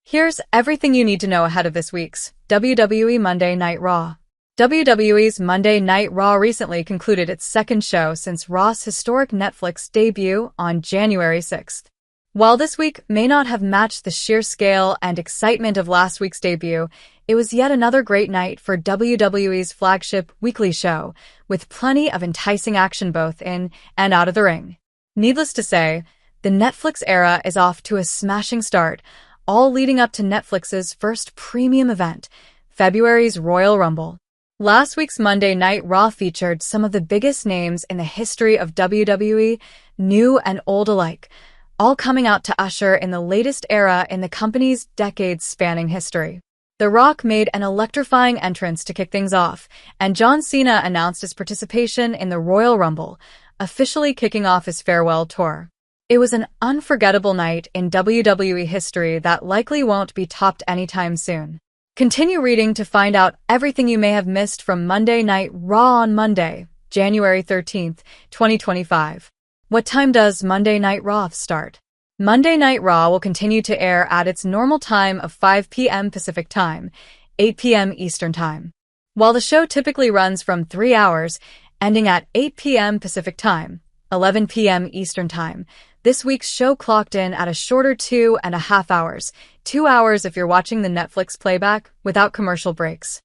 Here's everything you need to know ahead of this week's WWE Monday Night Raw. WWE's Monday Night Raw recently concluded its second show since Raw's historic Netflix debut on January 6th. While this week may not have matched the sheer scale and excitement of last week's debut, it was yet another great night for WWE's flagship weekly show, with plenty of enticing action both in and out of the ring. Needless to say, the Netflix era is off to a smashing start, all leading up to Netflix's first premium event, February's Royal Rumble. Last week's Monday Night Raw featured some of the biggest names in the history of WWE, new and old alike, all coming out to usher in the latest era in the company's decades-spanning history. The Rock made an electrifying entrance to kick things off, and John Cena announced his participation in the Royal Rumble, officially kicking off his farewell tour. It was an unforgettable night in WWE history that likely won't be topped anytime soon. Continue reading to find out everything you may have missed from Monday Night Raw on Monday, January 13th, 2025. What time does Monday Night Raw start? Monday Night Raw will continue to air at its normal time of 5 p.m. Pacific Time, 8 p.m. Eastern Time. While the show typically runs from 3 hours, ending at 8 p.m. Pacific Time, 11 p.m. Eastern Time, this week's show clocked in at a shorter 2.5 hours, 2 hours if you're watching the Netflix playback without commercial breaks.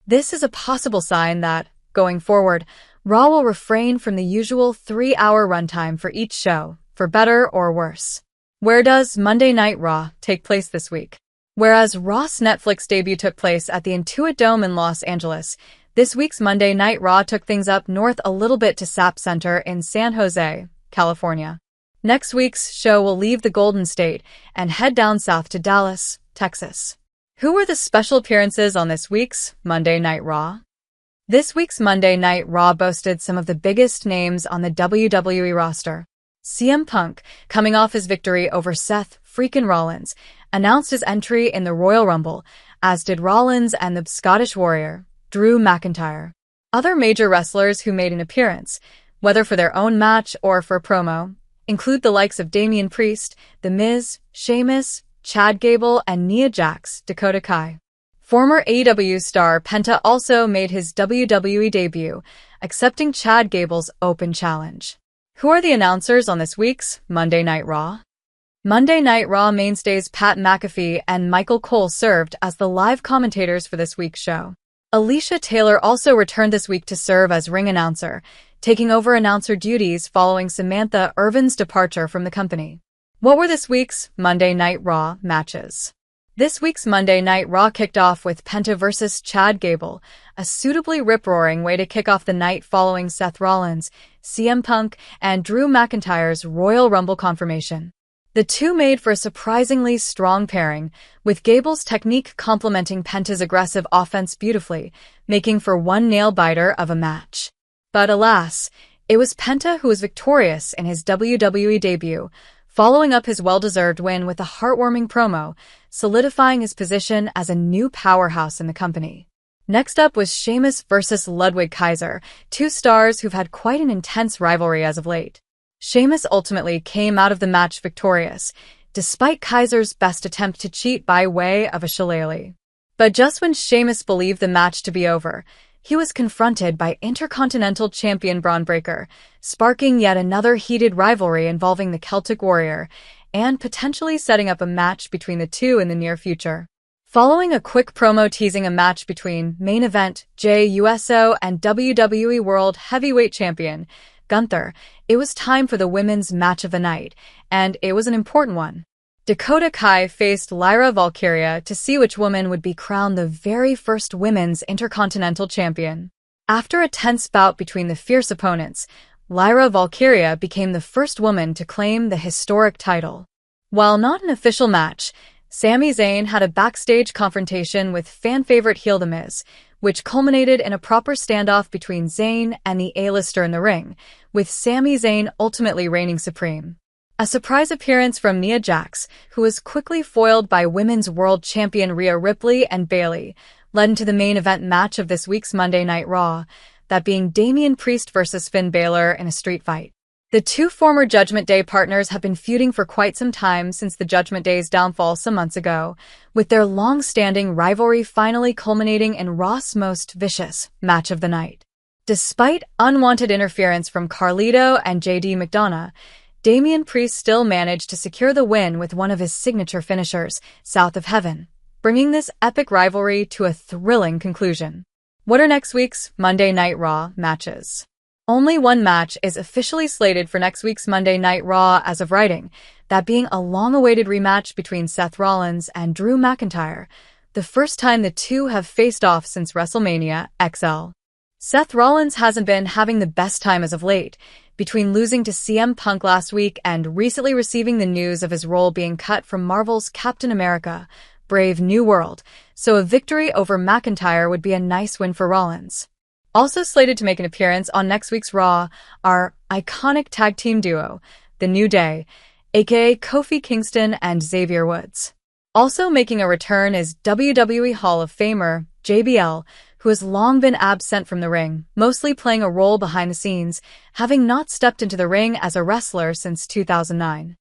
This is a possible sign that, going forward, Raw will refrain from the usual 3-hour runtime for each show, for better or worse. Where does Monday Night Raw take place this week? Whereas Raw's Netflix debut took place at the Intuit Dome in Los Angeles, this week's Monday Night Raw took things up north a little bit to Sap Center in San Jose, California. Next week's show will leave the Golden State and head down south to Dallas, Texas. Who were the special appearances on this week's Monday Night Raw? This week's Monday Night Raw boasted some of the biggest names on the WWE roster. CM Punk, coming off his victory over Seth "Freakin" Rollins, announced his entry in the Royal Rumble, as did Rollins and the Scottish Warrior, Drew McIntyre. Other major wrestlers who made an appearance, whether for their own match or for a promo, include the likes of Damien Priest, The Miz, Sheamus, Chad Gable, and Nia Jax, Dakota Kai. Former AEW star Penta also made his WWE debut, accepting Chad Gable's open challenge. Who are the announcers on this week's Monday Night Raw? Monday Night Raw mainstays Pat McAfee and Michael Cole served as the live commentators for this week's show. Alicia Taylor also returned this week to serve as ring announcer, taking over announcer duties following Samantha Irvin's departure from the company. What were this week's Monday Night Raw matches? This week's Monday Night Raw kicked off with Penta vs. Chad Gable, a suitably rip-roaring way to kick off the night following Seth Rollins, CM Punk, and Drew McIntyre's Royal Rumble confirmation. The two made for a surprisingly strong pairing, with Gable's technique complementing Penta's aggressive offense beautifully, making for one nail-biter of a match. But alas, it was Penta who was victorious in his WWE debut, following up his well-deserved win with a heartwarming promo, solidifying his position as a new powerhouse in the company. Next up was Sheamus vs. Ludwig Kaiser, two stars who've had quite an intense rivalry as of late. Sheamus ultimately came out of the match victorious, despite Kaiser's best attempt to cheat by way of a shillelagh. But just when Sheamus believed the match to be over, he was confronted by Intercontinental Champion Braun Breaker, sparking yet another heated rivalry involving the Celtic Warrior, and potentially setting up a match between the two in the near future. Following a quick promo teasing a match between main event Jey Uso and WWE World Heavyweight Champion Gunther, it was time for the women's match of the night, and it was an important one. Dakota Kai faced Lyra Valkyria to see which woman would be crowned the very first women's Intercontinental Champion. After a tense bout between the fierce opponents, Lyra Valkyria became the first woman to claim the historic title. While not an official match, Sami Zayn had a backstage confrontation with fan-favorite heel The Miz, which culminated in a proper standoff between Zayn and the A-lister in the ring, with Sami Zayn ultimately reigning supreme. A surprise appearance from Nia Jax, who was quickly foiled by Women's World Champion Rhea Ripley and Bayley, led into the main event match of this week's Monday Night Raw, that being Damien Priest vs. Finn Balor in a street fight. The two former Judgment Day partners have been feuding for quite some time since the Judgment Day's downfall some months ago, with their long-standing rivalry finally culminating in Raw's most vicious match of the night. Despite unwanted interference from Carlito and JD McDonough, Damien Priest still managed to secure the win with one of his signature finishers, South of Heaven, bringing this epic rivalry to a thrilling conclusion. What are next week's Monday Night Raw matches? Only one match is officially slated for next week's Monday Night Raw as of writing, that being a long-awaited rematch between Seth Rollins and Drew McIntyre, the first time the two have faced off since WrestleMania XL. Seth Rollins hasn't been having the best time as of late, between losing to CM Punk last week and recently receiving the news of his role being cut from Marvel's Captain America: Brave New World, so a victory over McIntyre would be a nice win for Rollins. Also slated to make an appearance on next week's Raw are iconic tag team duo, The New Day, aka Kofi Kingston and Xavier Woods. Also making a return is WWE Hall of Famer JBL, who has long been absent from the ring, mostly playing a role behind the scenes, having not stepped into the ring as a wrestler since 2009.